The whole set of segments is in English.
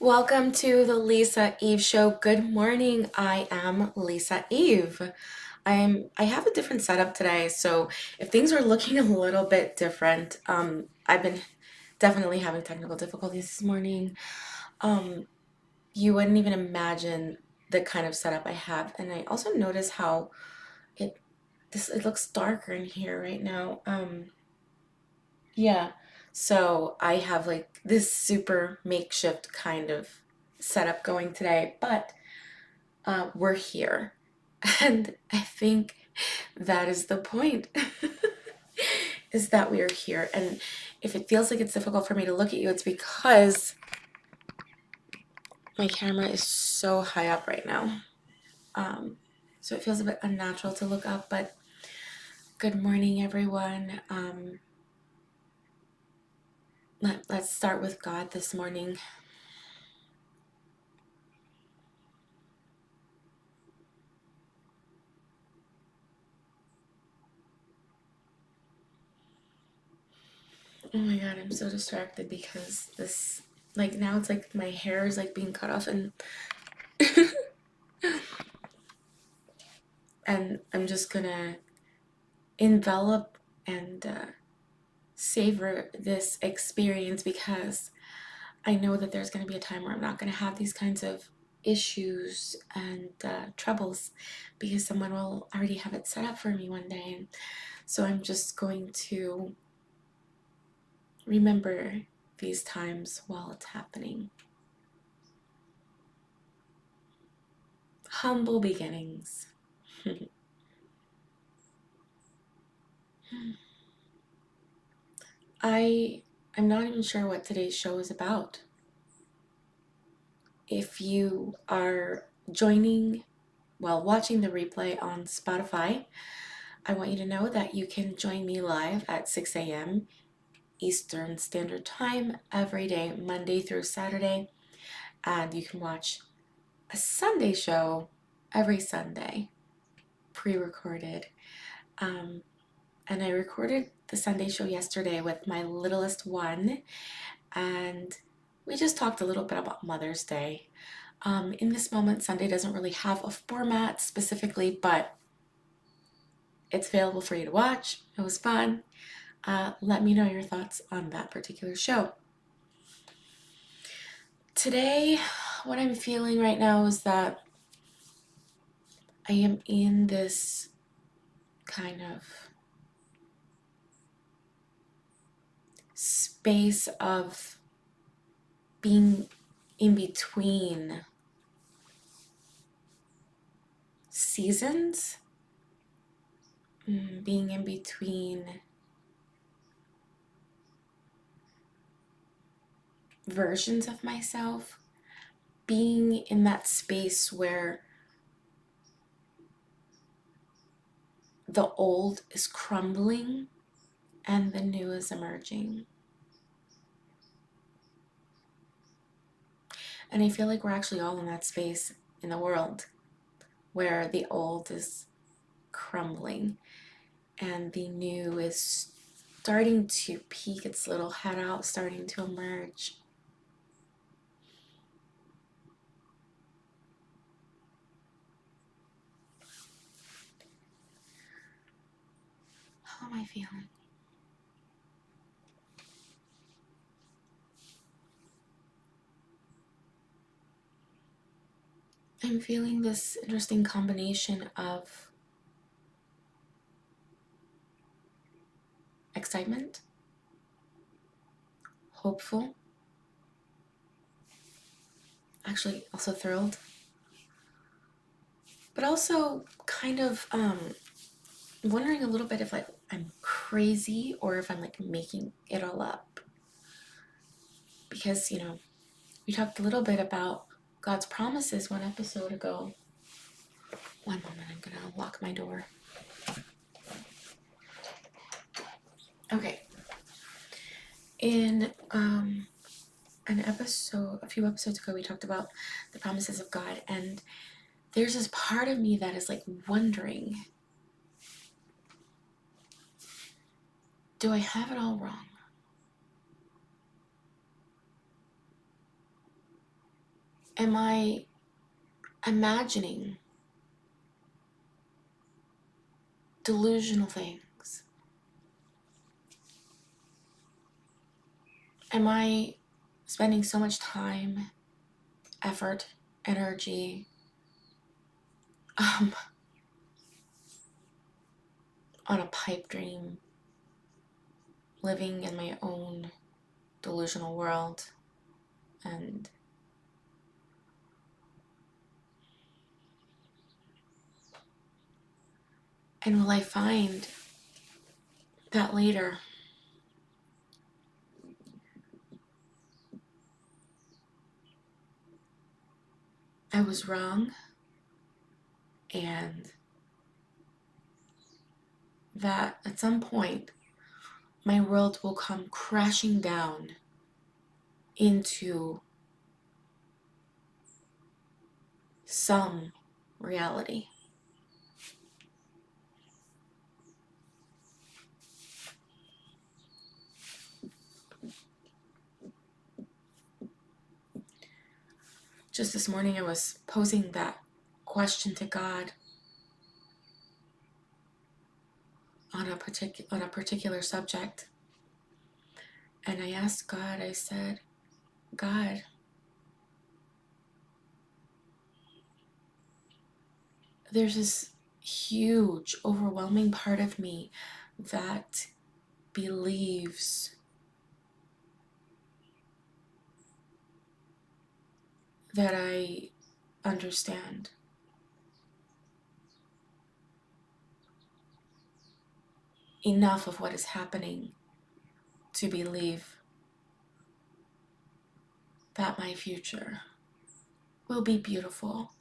Welcome to the Lisa Eve Show. Good morning. I am Lisa Eve. I have a different setup today, so if things are looking a little bit different, I've been definitely having technical difficulties this morning. Um, you wouldn't even imagine the kind of setup I have, and I also notice how it it looks darker in here right now. Yeah. So I have like this super makeshift kind of setup going today, but we're here. And I think that is the point, is that we are here. And if it feels like it's difficult for me to look at you, it's because my camera is so high up right now. So it feels a bit unnatural to look up, but good morning, everyone. Let's start with God this morning. Oh my God, I'm so distracted because this, like now it's like my hair is like being cut off and I'm just gonna envelop and savor this experience because I know that there's gonna be a time where I'm not gonna have these kinds of issues and troubles because someone will already have it set up for me one day. And so I'm just going to remember these times while it's happening. Humble beginnings. I'm not even sure what today's show is about. If you are watching the replay on Spotify, I want you to know that you can join me live at 6 a.m. Eastern Standard Time every day, Monday through Saturday, and you can watch a Sunday show every Sunday, pre-recorded. And I recorded the Sunday show yesterday with my littlest one, and we just talked a little bit about Mother's Day. In this moment, Sunday doesn't really have a format specifically, but it's available for you to watch. It was fun. Let me know your thoughts on that particular show. Today, what I'm feeling right now is that I am in this kind of space of being in between seasons, being in between versions of myself, being in that space where the old is crumbling and the new is emerging. And I feel like we're actually all in that space in the world where the old is crumbling and the new is starting to peek its little head out, starting to emerge. How am I feeling? I'm feeling this interesting combination of excitement, hopeful, actually also thrilled, but also kind of wondering a little bit if like I'm crazy or if I'm like making it all up. Because, we talked a little bit about God's promises one episode ago. One moment, I'm gonna lock my door. Okay. In a few episodes ago, we talked about the promises of God, and there's this part of me that is like wondering, do I have it all wrong? Am I imagining delusional things? Am I spending so much time, effort, energy on a pipe dream, living in my own delusional world? And will I find that later I was wrong, and that at some point my world will come crashing down into some reality? Just this morning I was posing that question to God on a particular subject, and I asked God, I said, God, there's this huge, overwhelming part of me that believes that I understand. Enough of what is happening to believe that my future will be beautiful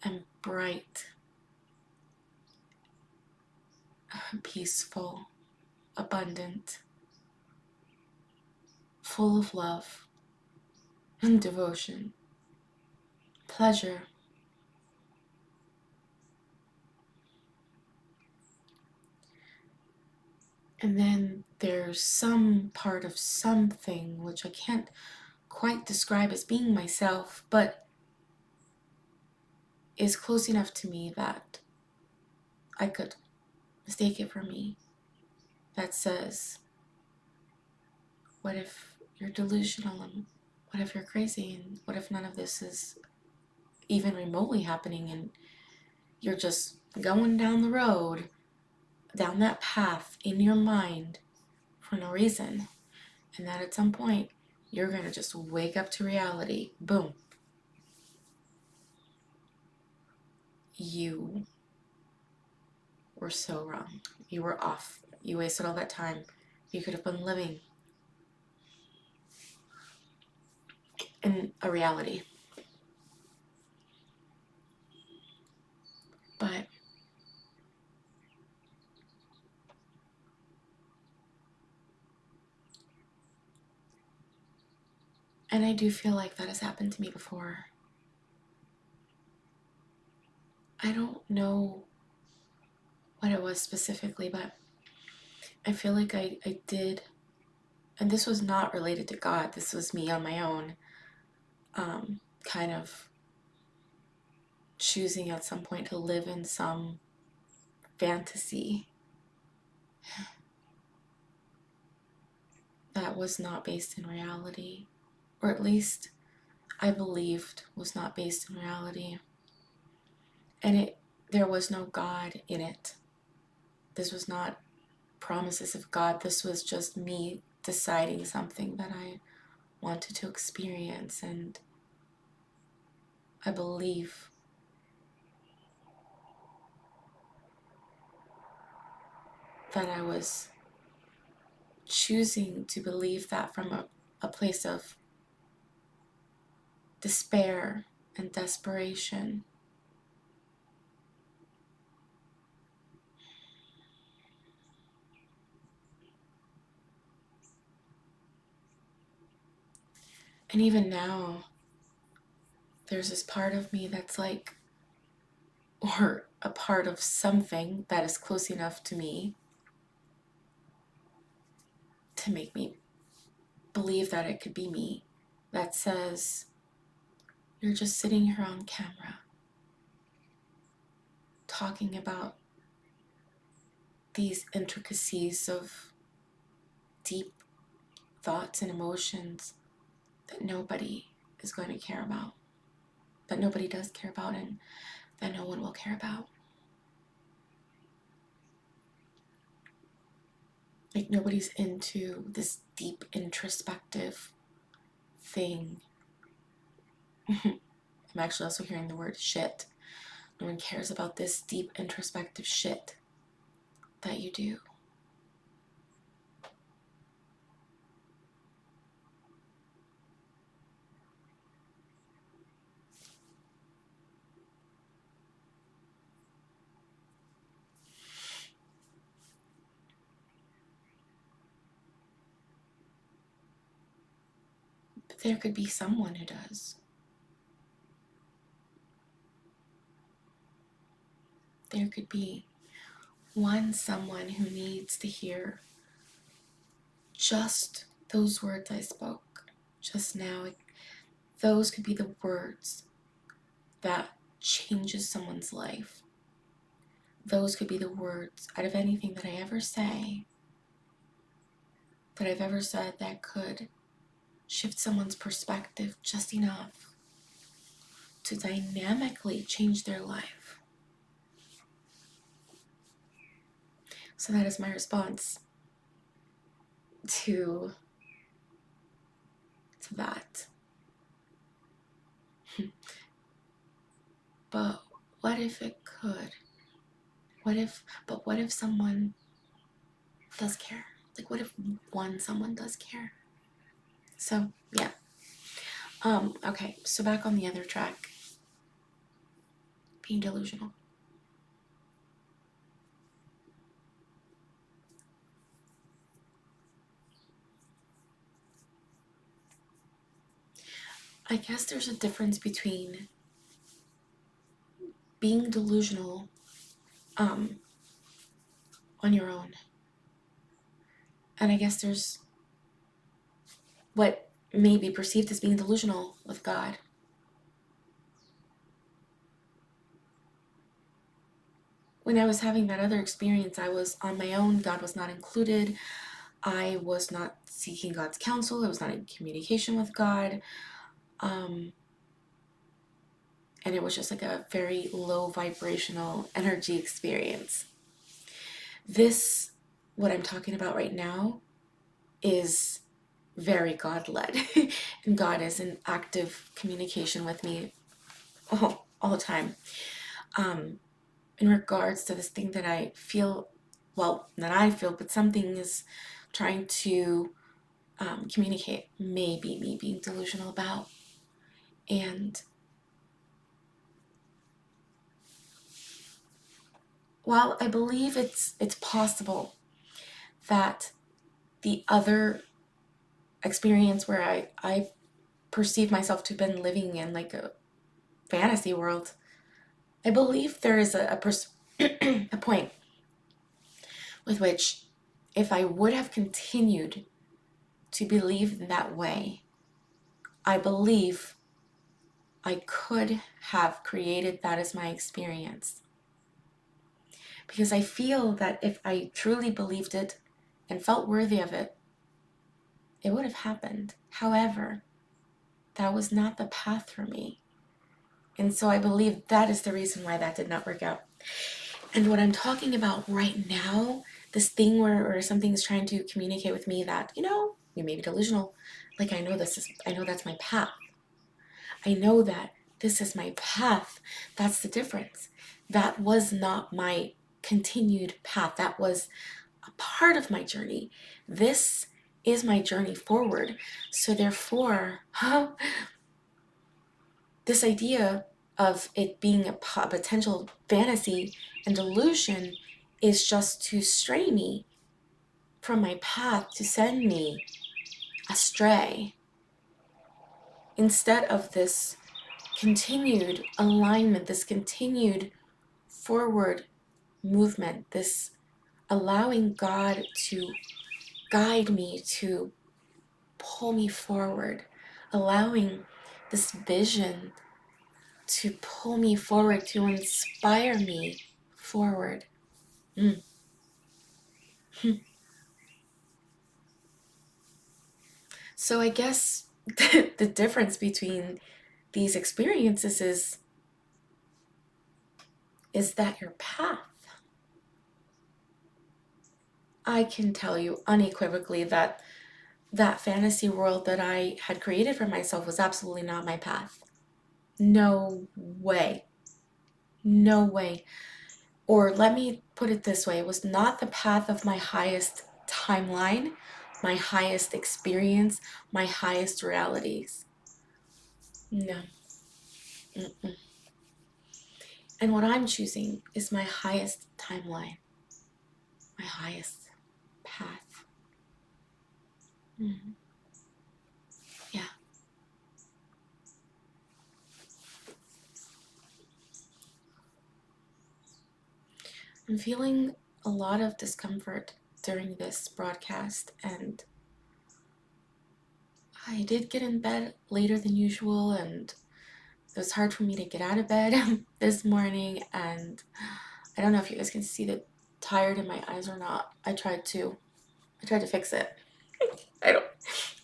and bright, peaceful, abundant, full of love and devotion, pleasure. And then there's some part of something which I can't quite describe as being myself, but is close enough to me that I could mistake it for me, that says, what if you're delusional, and what if you're crazy, and what if none of this is even remotely happening, and you're just going down the road, down that path in your mind for no reason, and that at some point you're going to just wake up to reality. Boom. You were so wrong. You were off. You wasted all that time. You could have been living in a reality. But and I do feel like that has happened to me before. I don't know what it was specifically, but I feel like I did, and this was not related to God, this was me on my own, kind of choosing at some point to live in some fantasy that was not based in reality, or at least I believed was not based in reality. And there was no God in it. This was not promises of God. This was just me deciding something that I wanted to experience. And I believe that I was choosing to believe that from a place of despair and desperation. And even now, there's this part of me that's like, or a part of something that is close enough to me to make me believe that it could be me, that says, You're just sitting here on camera talking about these intricacies of deep thoughts and emotions that nobody is going to care about, that nobody does care about, and that no one will care about. Like, nobody's into this deep introspective thing. I'm actually also hearing the word shit. No one cares about this deep introspective shit that you do. But there could be someone who does. There could be someone who needs to hear just those words I spoke just now. Those could be the words that changes someone's life. Those could be the words out of anything that I ever say, that I've ever said, that could shift someone's perspective just enough to dynamically change their life. So that is my response to that. But what if it could? What if someone does care? Like, what if someone does care? So, yeah. Okay, so back on the other track. Being delusional. I guess there's a difference between being delusional on your own. And I guess there's what may be perceived as being delusional with God. When I was having that other experience, I was on my own. God was not included. I was not seeking God's counsel. I was not in communication with God. And it was just like a very low vibrational energy experience. This, what I'm talking about right now, is very God-led. And God is in active communication with me all the time. In regards to this thing that I feel, but something is trying to communicate, maybe me being delusional about. And while I believe it's possible that the other experience where I perceive myself to have been living in like a fantasy world, I believe there is a point with which, if I would have continued to believe in that way, I believe I could have created that as my experience. Because I feel that if I truly believed it and felt worthy of it, it would have happened. However, that was not the path for me. And so I believe that is the reason why that did not work out. And what I'm talking about right now, this thing where something is trying to communicate with me that, you may be delusional. Like, I know that's my path. I know that this is my path. That's the difference. That was not my continued path. That was a part of my journey. This is my journey forward. So therefore, this idea of it being a potential fantasy and delusion is just to stray me from my path, to send me astray, instead of this continued alignment, this continued forward movement, this allowing God to guide me, to pull me forward, allowing this vision to pull me forward, to inspire me forward. Mm. So I guess the difference between these experiences is that your path. I can tell you unequivocally that that fantasy world that I had created for myself was absolutely not my path. No way. No way. Or let me put it this way, it was not the path of my highest timeline, my highest experience, my highest realities. No. Mm-mm. And what I'm choosing is my highest timeline, my highest path. Mm. Yeah. I'm feeling a lot of discomfort during this broadcast, and I did get in bed later than usual, and it was hard for me to get out of bed this morning, and I don't know if you guys can see the tired in my eyes or not. I tried to fix it. I don't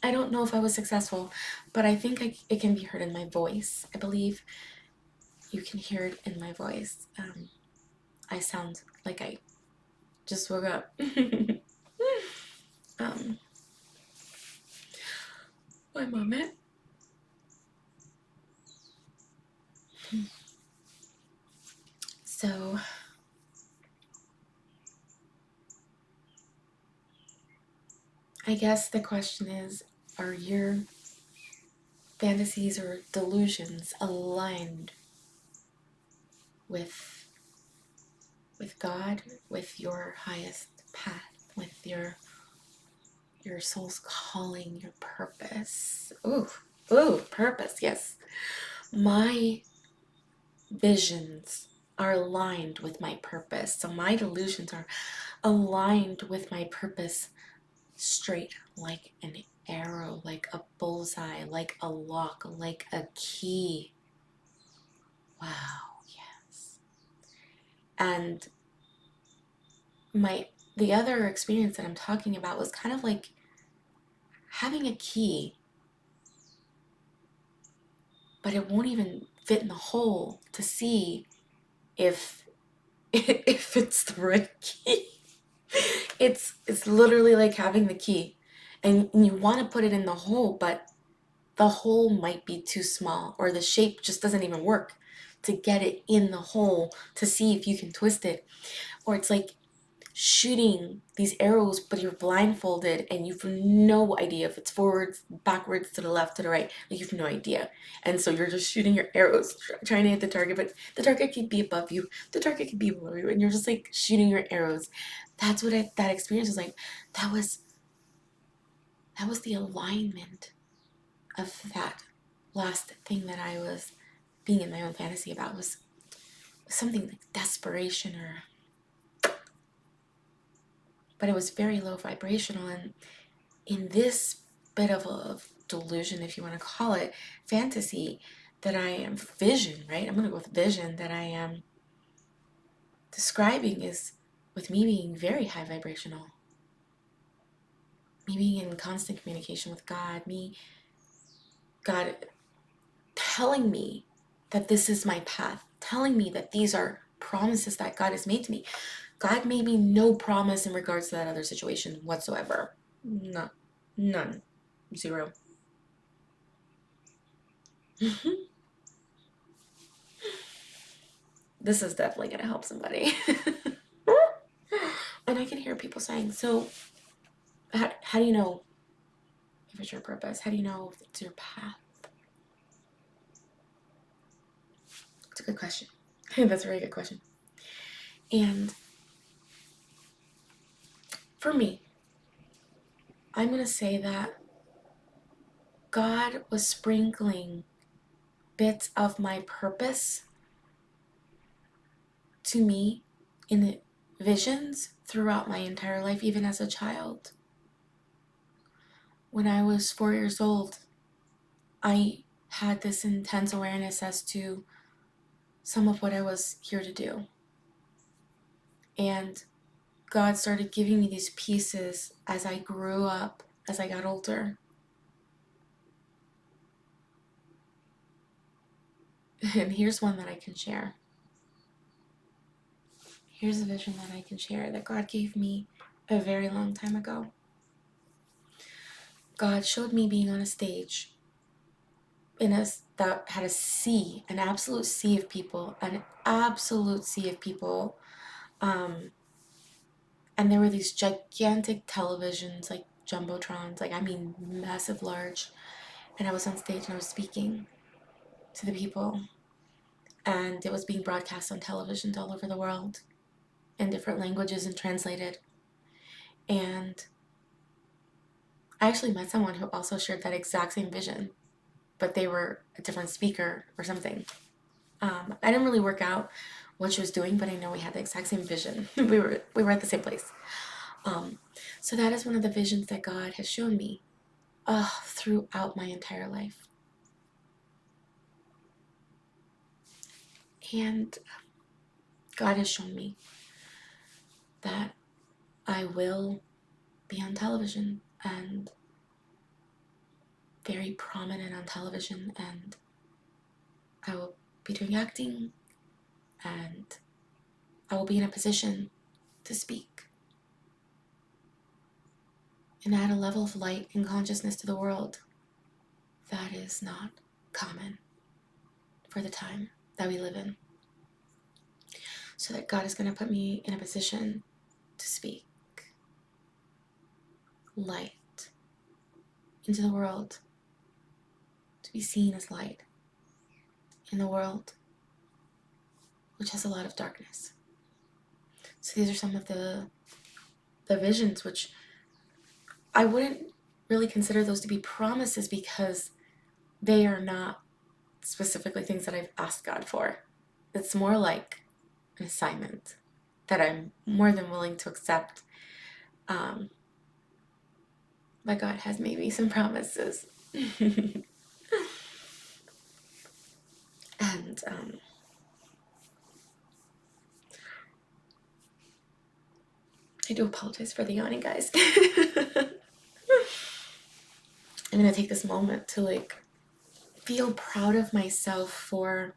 I don't know if I was successful, but I think it can be heard in my voice. I believe you can hear it in my voice. I sound like I just woke up. um, One moment. So I guess the question is, are your fantasies or delusions aligned with God, with your highest path, with your soul's calling, your purpose? Ooh, purpose, yes. My visions are aligned with my purpose. So my delusions are aligned with my purpose, straight like an arrow, like a bullseye, like a lock, like a key. Wow, yes. And the other experience that I'm talking about was kind of like having a key, but it won't even fit in the hole to see if if it's the right key. It's literally like having the key, and you want to put it in the hole, but the hole might be too small, or the shape just doesn't even work to get it in the hole to see if you can twist it. Or it's like shooting these arrows, but you're blindfolded and you've no idea if it's forwards, backwards, to the left, to the right. Like, you've no idea. And so you're just shooting your arrows, trying to hit the target, but the target could be above you, the target could be below you, and you're just like shooting your arrows. That's what that experience was like. That was the alignment of that last thing that I was being in my own fantasy about. Was something like desperation, but it was very low vibrational. And in this bit of a delusion, if you want to call it, fantasy that I am, vision, right? I'm going to go with vision that I am describing is with me being very high vibrational, me being in constant communication with God, God telling me that this is my path, telling me that these are promises that God has made to me. God made me no promise in regards to that other situation whatsoever. No, none. Zero. This is definitely going to help somebody. And I can hear people saying, so how do you know if it's your purpose? How do you know if it's your path? It's a good question. That's a very good question. And for me, I'm going to say that God was sprinkling bits of my purpose to me in the visions throughout my entire life, even as a child. When I was 4 years old, I had this intense awareness as to some of what I was here to do. And God started giving me these pieces as I grew up, as I got older. And here's one that I can share. Here's a vision that I can share that God gave me a very long time ago. God showed me being on a stage that had a sea, an absolute sea of people, and there were these gigantic televisions, like jumbotrons, like I mean massive, large, and I was on stage and I was speaking to the people, and it was being broadcast on televisions all over the world in different languages and translated. And I actually met someone who also shared that exact same vision, but they were a different speaker or something. I didn't really work out what she was doing, but I know we had the exact same vision. we were at the same place. So that is one of the visions that God has shown me throughout my entire life. And God has shown me that I will be on television, and very prominent on television, and I will be doing acting, and I will be in a position to speak and add a level of light and consciousness to the world that is not common for the time that we live in. So that God is going to put me in a position to speak light into the world, to be seen as light in the world, which has a lot of darkness. So these are some of the visions, which I wouldn't really consider those to be promises, because they are not specifically things that I've asked God for. It's more like an assignment that I'm more than willing to accept. But God has made me some promises. And I do apologize for the yawning, guys. I'm gonna take this moment to feel proud of myself for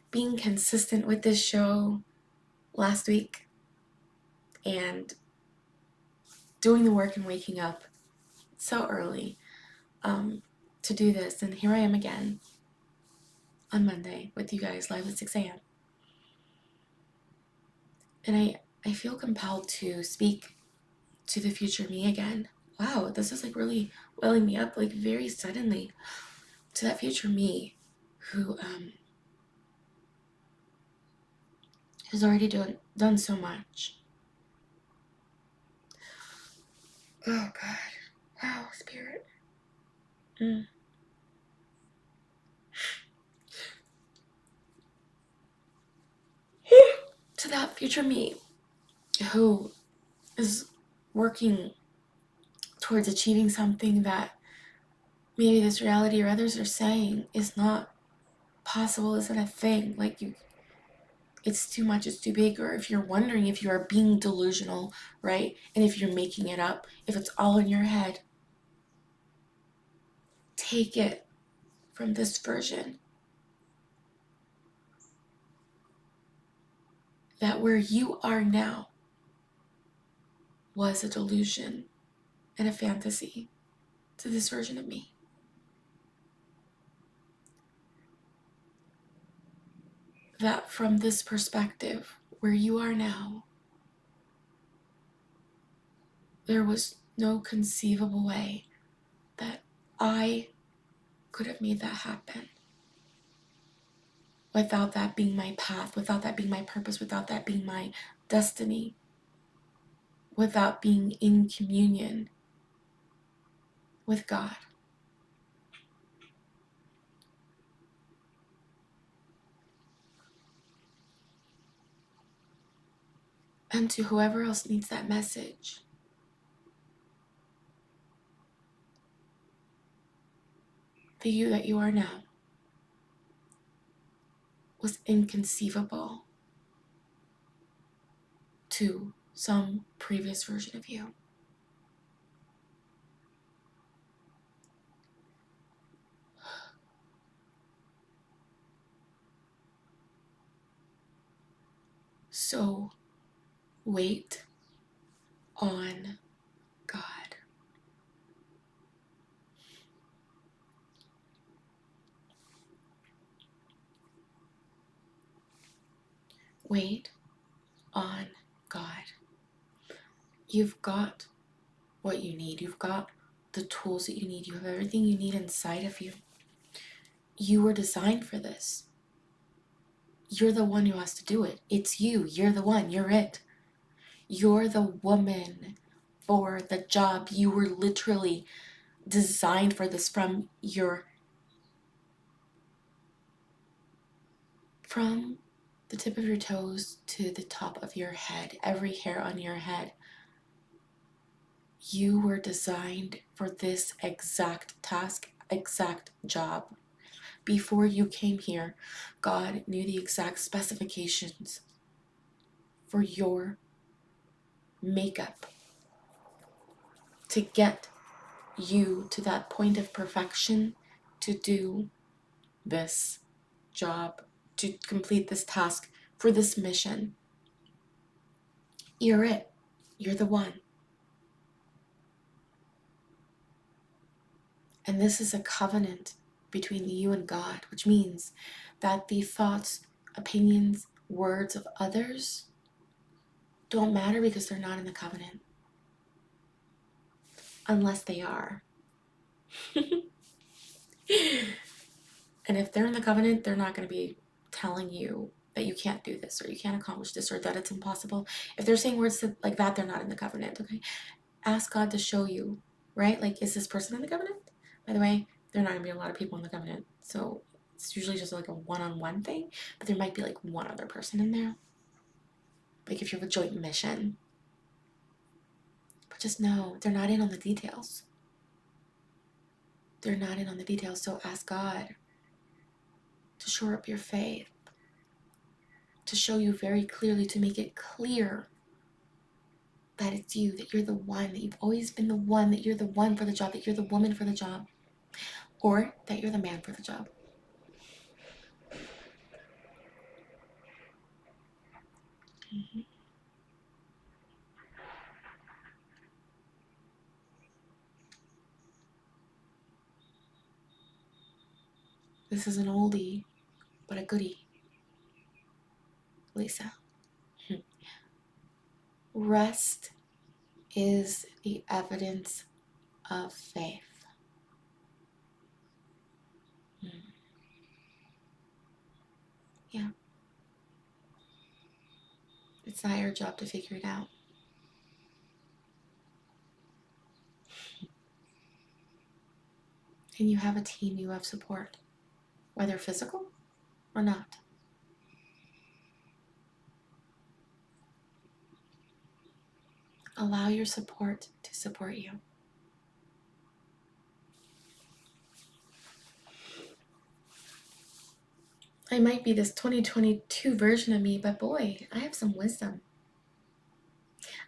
being consistent with this show last week and doing the work and waking up so early to do this. And here I am again on Monday with you guys live at 6 a.m. And I feel compelled to speak to the future me again. Wow, this is really welling me up very suddenly to that future me who has already done so much. Oh God. Wow, Spirit. To that future me who is working towards achieving something that maybe this reality or others are saying is not possible, isn't a thing. It's too much, it's too big. Or if you're wondering if you are being delusional, right? And if you're making it up, if it's all in your head, take it from this version. That where you are now was a delusion and a fantasy to this version of me. That from this perspective, where you are now, there was no conceivable way that I could have made that happen without that being my path, without that being my purpose, without that being my destiny, without being in communion with God. And to whoever else needs that message, the you that you are now was inconceivable to some previous version of you. So wait on God. Wait on God. You've got what you need. You've got the tools that you need. You have everything you need inside of you. You were designed for this. You're the one who has to do it. It's you. You're the one. You're it. You're the woman for the job. You were literally designed for this from the tip of your toes to the top of your head, every hair on your head. You were designed for this exact task, exact job. Before you came here, God knew the exact specifications for your makeup to get you to that point of perfection to do this job, to complete this task, for this mission. You're it. You're the one. And this is a covenant between you and God, which means that the thoughts, opinions, words of others don't matter because they're not in the covenant. Unless they are. And if they're in the covenant, they're not going to be telling you that you can't do this or you can't accomplish this or that it's impossible. If they're saying words like that, they're not in the covenant, okay? Ask God to show you, right? Like, is this person in the covenant? By the way, there are not going to be a lot of people in the covenant. So it's usually just like a one-on-one thing, but there might be like one other person in there. Like if you have a joint mission. But just know, they're not in on the details. They're not in on the details, so ask God to shore up your faith, to show you very clearly, to make it clear that it's you, that you're the one, that you've always been the one, that you're the one for the job, that you're the woman for the job, or that you're the man for the job. Mm-hmm. This is an oldie, but a goodie. Lisa. Rest is the evidence of faith. Yeah. It's not your job to figure it out. And you have a team, you have support, whether physical or not. Allow your support to support you. I might be this 2022 version of me, but boy, I have some wisdom.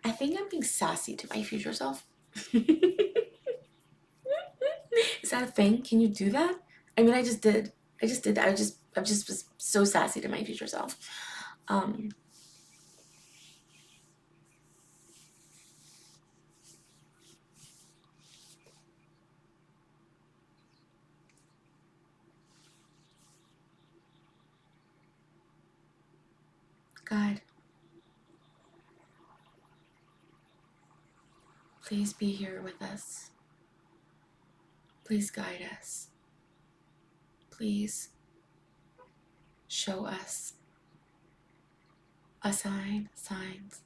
I think I'm being sassy to my future self. Is that a thing? Can you do that? I mean, I just did. I just did that. I just was so sassy to my future self. God, please be here with us. Please guide us. Please show us signs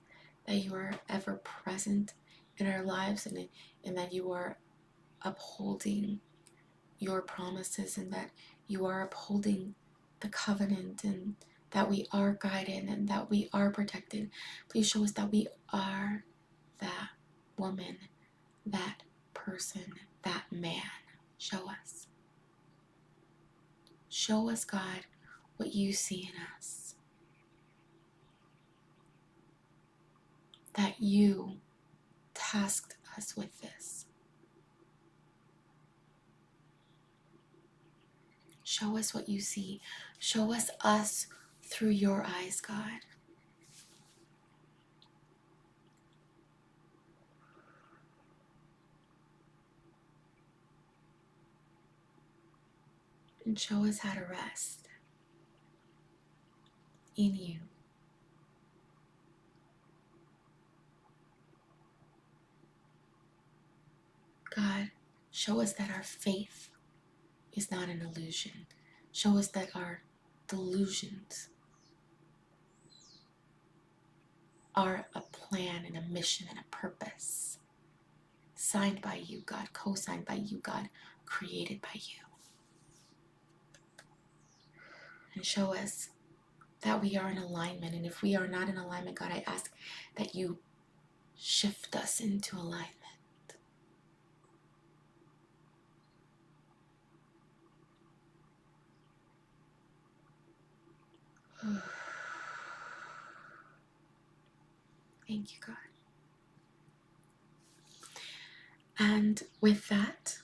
that you are ever present in our lives, and that you are upholding your promises, and that you are upholding the covenant, and that we are guided and that we are protected. Please show us that we are that woman, that person, that man. Show us. Show us, God, what you see in us. That you tasked us with this. Show us what you see. Show us through your eyes, God. And show us how to rest in you. God, show us that our faith is not an illusion. Show us that our delusions are a plan and a mission and a purpose. Signed by you, God. Co-signed by you, God. Created by you. And show us that we are in alignment. And if we are not in alignment, God, I ask that you shift us into alignment. Thank you, God. And with that,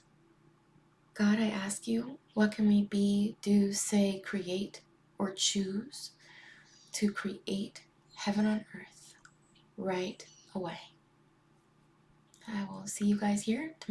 God, I ask you, what can we be, do, say, create, or choose to create heaven on earth right away? I will see you guys here tomorrow.